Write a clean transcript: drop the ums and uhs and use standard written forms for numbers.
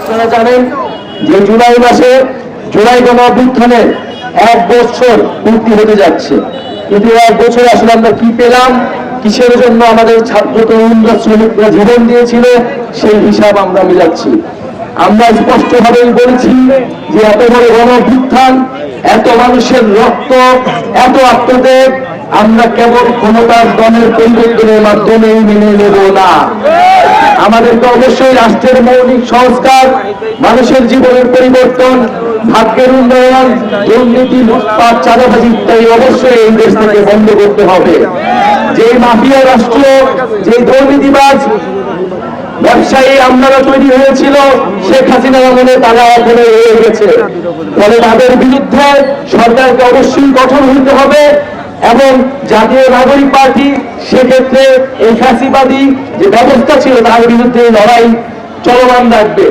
আপনারা জানেন যে জুলাই মাসে জুলাই গণঅভ্যুত্থানে 1 বছর পূর্তি হতে যাচ্ছে, কিন্তু 1 বছর আসলে আমরা কি পেলাম, কিসের জন্য আমাদের ছাত্র তরুণরা শ্রমিকরা জীবন দিয়েছিল, সেই হিসাব আমরা মিলাচ্ছি। আমরা স্পষ্টভাবেই বলেছি যে এত বড় গণঅভ্যুত্থান, এত মানুষের রক্ত, এত আত্মত্যাগ আমরা কেবল ক্ষমতার দলের পরিবর্তনের মাধ্যমেই মেনে নেব না। আমাদেরকে অবশ্যই রাষ্ট্রের মৌলিক সংস্কার, মানুষের জীবনের পরিবর্তন, ভাগ্যের উন্নয়ন, দুর্নীতি, লুটপাট, চাঁদাবাজি ইত্যাদি অবশ্যই এই দেশ থেকে বন্ধ করতে হবে। যে মাফিয়া রাষ্ট্র, যে দুর্নীতিবাজ ব্যবসায়ী আমলারা তৈরি হয়েছিল শেখ হাসিনার আমলে, তারা এখনো রয়ে গেছে। ফলে তাদের বিরুদ্ধে সরকারকে অবশ্যই কঠোর হইতে হবে এবং জাতীয় নাগরিক পার্টি সেক্ষেত্রে এই ফ্যাসিবাদী যে ব্যবস্থা ছিল তার বিরুদ্ধে লড়াই চলমান রাখবে।